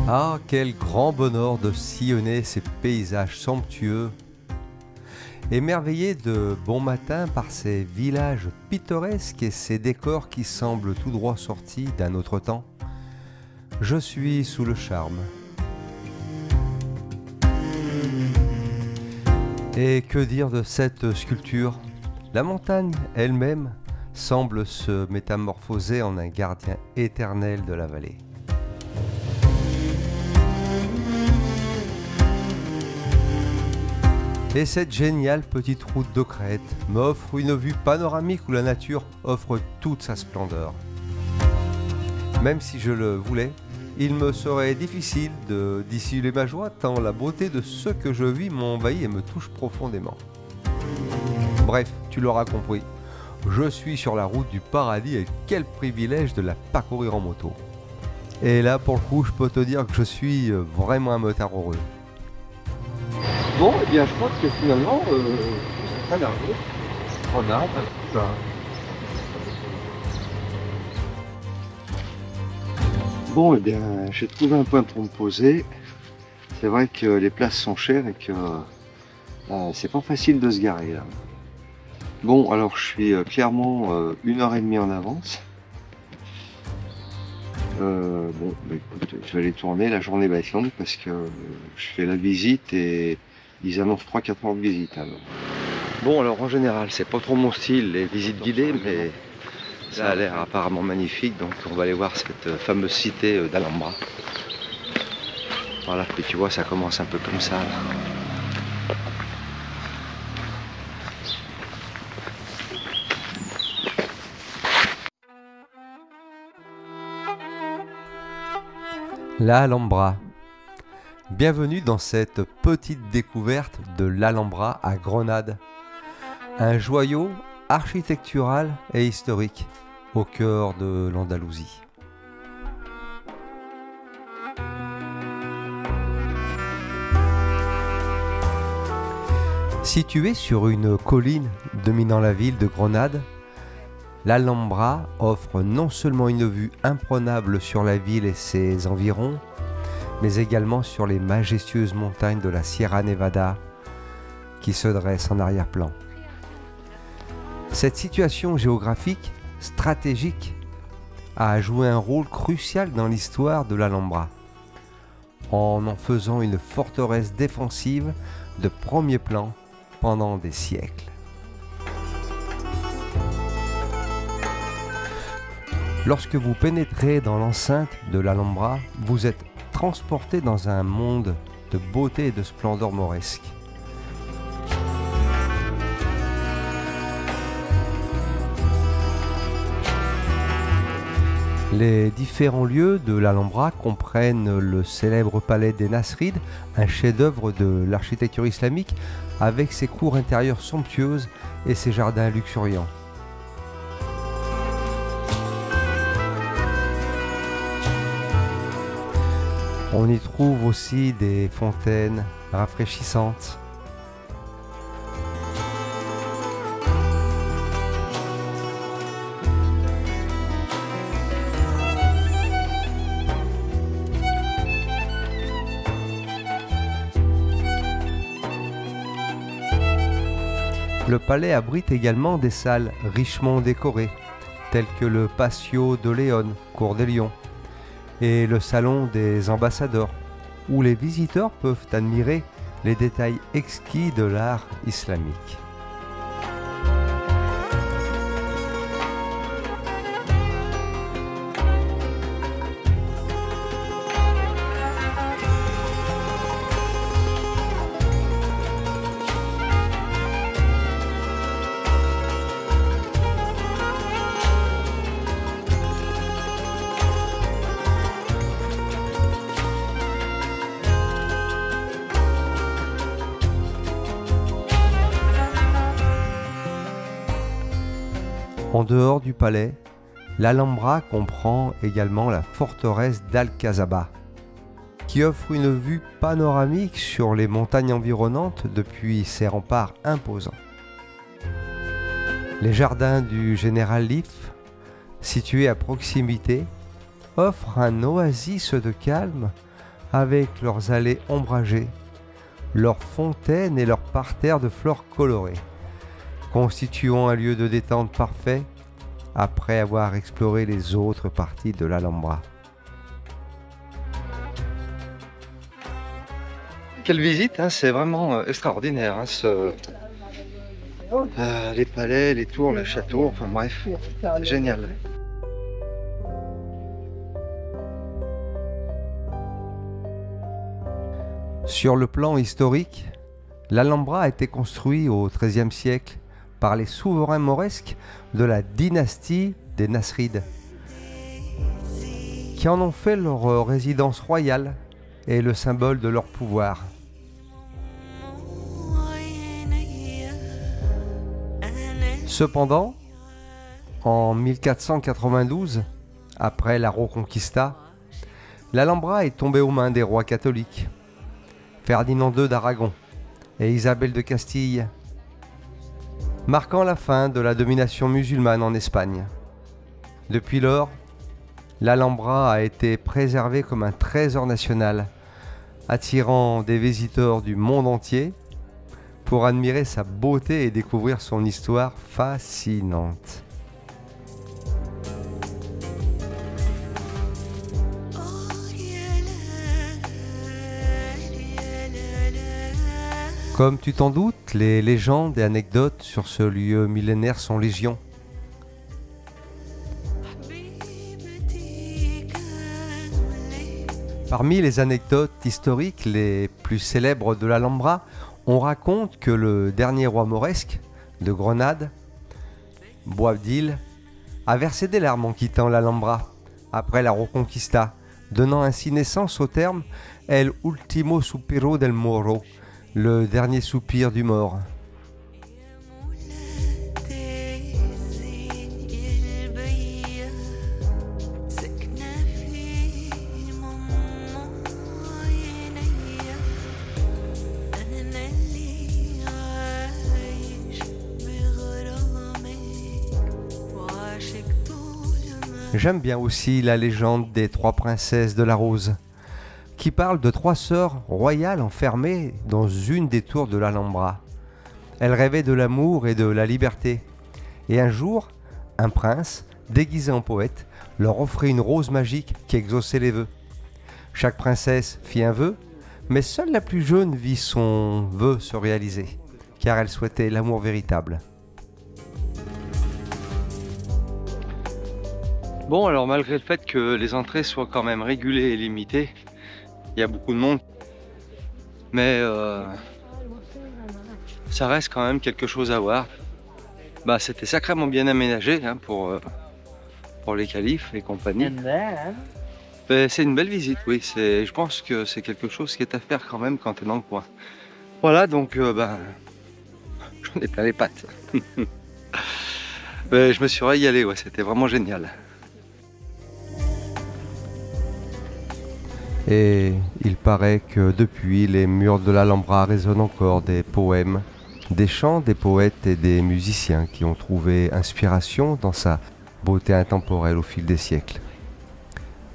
Ah, quel grand bonheur de sillonner ces paysages somptueux, émerveillé de bon matin par ces villages pittoresques et ces décors qui semblent tout droit sortis d'un autre temps. Je suis sous le charme. Et que dire de cette sculpture? La montagne elle-même semble se métamorphoser en un gardien éternel de la vallée. Et cette géniale petite route de crête m'offre une vue panoramique où la nature offre toute sa splendeur. Même si je le voulais, il me serait difficile de dissimuler ma joie tant la beauté de ce que je vis m'envahit et me touche profondément. Bref, tu l'auras compris, je suis sur la route du paradis et quel privilège de la parcourir en moto. Et là, pour le coup, je peux te dire que je suis vraiment un motard heureux. Bon, eh bien, je pense que finalement, c'est pas largué. Grenade, tout ça. Bon, eh bien, j'ai trouvé un point pour me poser. C'est vrai que les places sont chères et que c'est pas facile de se garer là. Bon, alors je suis clairement 1h30 en avance. Bon, bah, écoute, je vais aller tourner. La journée va être longue parce que je fais la visite et ils annoncent 3-4 heures de visite alors. Bon, alors en général, c'est pas trop mon style, les visites guidées, mais ça a l'air apparemment magnifique, donc on va aller voir cette fameuse cité d'Alhambra. Voilà, puis tu vois, ça commence un peu comme ça là. L'Alhambra. Bienvenue dans cette petite découverte de l'Alhambra à Grenade. Un joyau architectural et historique au cœur de l'Andalousie. Située sur une colline dominant la ville de Grenade, l'Alhambra offre non seulement une vue imprenable sur la ville et ses environs, mais également sur les majestueuses montagnes de la Sierra Nevada qui se dressent en arrière-plan. Cette situation géographique stratégique a joué un rôle crucial dans l'histoire de l'Alhambra, en faisant une forteresse défensive de premier plan pendant des siècles. Lorsque vous pénétrez dans l'enceinte de l'Alhambra, vous êtes transporté dans un monde de beauté et de splendeur mauresque. Les différents lieux de l'Alhambra comprennent le célèbre palais des Nasrides, un chef-d'œuvre de l'architecture islamique avec ses cours intérieures somptueuses et ses jardins luxuriants. On y trouve aussi des fontaines rafraîchissantes. Le palais abrite également des salles richement décorées, telles que le Patio de León, cour des Lions, et le salon des ambassadeurs, où les visiteurs peuvent admirer les détails exquis de l'art islamique. En dehors du palais, l'Alhambra comprend également la forteresse d'Alcazaba, qui offre une vue panoramique sur les montagnes environnantes depuis ses remparts imposants. Les jardins du Général Leaf, situés à proximité, offrent un oasis de calme avec leurs allées ombragées, leurs fontaines et leurs parterres de fleurs colorées, constituant un lieu de détente parfait après avoir exploré les autres parties de l'Alhambra. Quelle visite, hein, c'est vraiment extraordinaire. Hein, les palais, les tours, le château, enfin bref, c'est génial. Sur le plan historique, l'Alhambra a été construit au XIIIe siècle par les souverains mauresques de la dynastie des Nasrides, qui en ont fait leur résidence royale et le symbole de leur pouvoir. Cependant, en 1492, après la Reconquista, l'Alhambra est tombée aux mains des rois catholiques, Ferdinand II d'Aragon et Isabelle de Castille, marquant la fin de la domination musulmane en Espagne. Depuis lors, l'Alhambra a été préservée comme un trésor national, attirant des visiteurs du monde entier pour admirer sa beauté et découvrir son histoire fascinante. Comme tu t'en doutes, les légendes et anecdotes sur ce lieu millénaire sont légion. Parmi les anecdotes historiques les plus célèbres de l'Alhambra, on raconte que le dernier roi mauresque de Grenade, Boabdil, a versé des larmes en quittant l'Alhambra après la Reconquista, donnant ainsi naissance au terme El Último Suspiro del Moro, le dernier soupir du mort. J'aime bien aussi la légende des trois princesses de la Rose, qui parle de trois sœurs royales enfermées dans une des tours de l'Alhambra. Elles rêvaient de l'amour et de la liberté. Et un jour, un prince, déguisé en poète, leur offrit une rose magique qui exauçait les vœux. Chaque princesse fit un vœu, mais seule la plus jeune vit son vœu se réaliser, car elle souhaitait l'amour véritable. Bon, alors malgré le fait que les entrées soient quand même régulées et limitées, il y a beaucoup de monde, mais ça reste quand même quelque chose à voir. Bah, c'était sacrément bien aménagé hein, pour les califes et compagnie. C'est une belle visite, oui. Je pense que c'est quelque chose qui est à faire quand même quand tu es dans le coin. Voilà, donc j'en ai plein les pattes. Je me suis régalé, ouais, c'était vraiment génial. Et il paraît que depuis, les murs de l'Alhambra résonnent encore des poèmes, des chants des poètes et des musiciens qui ont trouvé inspiration dans sa beauté intemporelle au fil des siècles.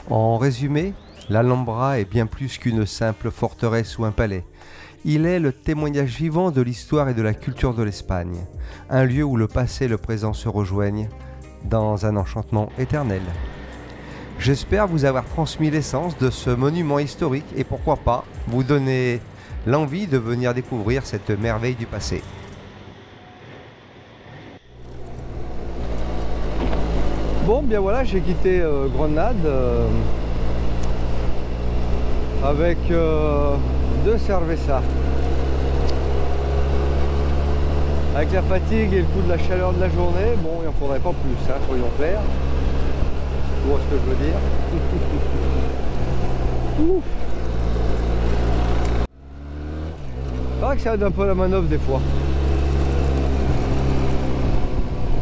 En résumé, l'Alhambra est bien plus qu'une simple forteresse ou un palais. Il est le témoignage vivant de l'histoire et de la culture de l'Espagne, un lieu où le passé et le présent se rejoignent dans un enchantement éternel. J'espère vous avoir transmis l'essence de ce monument historique et pourquoi pas vous donner l'envie de venir découvrir cette merveille du passé. Bon, bien voilà, j'ai quitté Grenade avec 2 cervezas. Avec la fatigue et le coup de la chaleur de la journée, bon, il n'en faudrait pas plus, hein, soyons clairs. Tu vois ce que je veux dire. Ouf. C'est vrai que ça aide un peu la manœuvre des fois.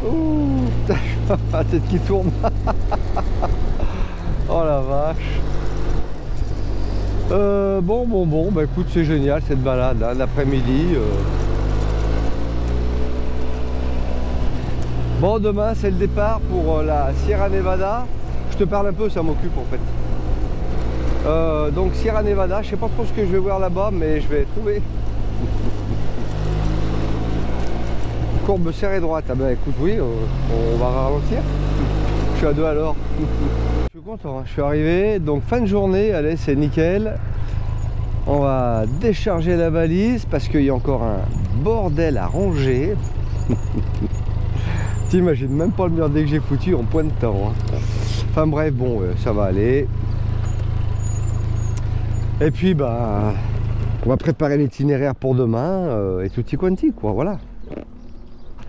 Ouh, putain, la tête qui tourne. Oh la vache. Bon, bah écoute, c'est génial cette balade hein, l'après-midi. Bon, demain c'est le départ pour la Sierra Nevada. Je te parle un peu, ça m'occupe en fait. Donc Sierra Nevada, je sais pas trop ce que je vais voir là-bas, mais je vais trouver. Courbe serrée droite. Ah ben écoute, oui, on va ralentir. Je suis à 2 alors. Je suis content, hein. Je suis arrivé, donc fin de journée, allez, c'est nickel. On va décharger la valise parce qu'il y a encore un bordel à ranger. T'imagines même pas le merdier que j'ai foutu en point de temps, hein. Enfin bref, bon, ça va aller. Et puis bah, on va préparer l'itinéraire pour demain et tutti quanti, quoi, voilà.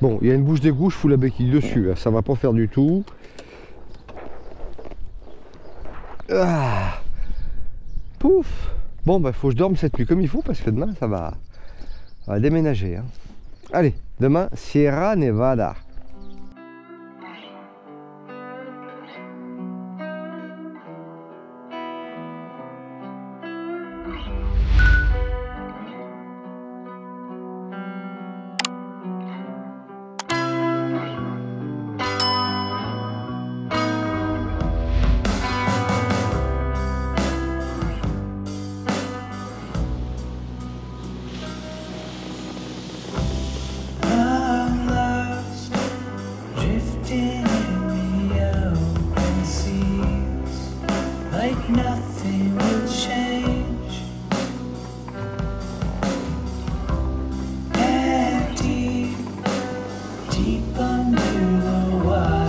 Bon, il y a une bouche d'égout, je fous la béquille dessus, là. Ça va pas faire du tout. Ah. Pouf. Bon, bah faut que je dorme cette nuit comme il faut parce que demain ça va déménager, hein. Allez, demain Sierra Nevada. Nothing will change. And deep, deep under the water.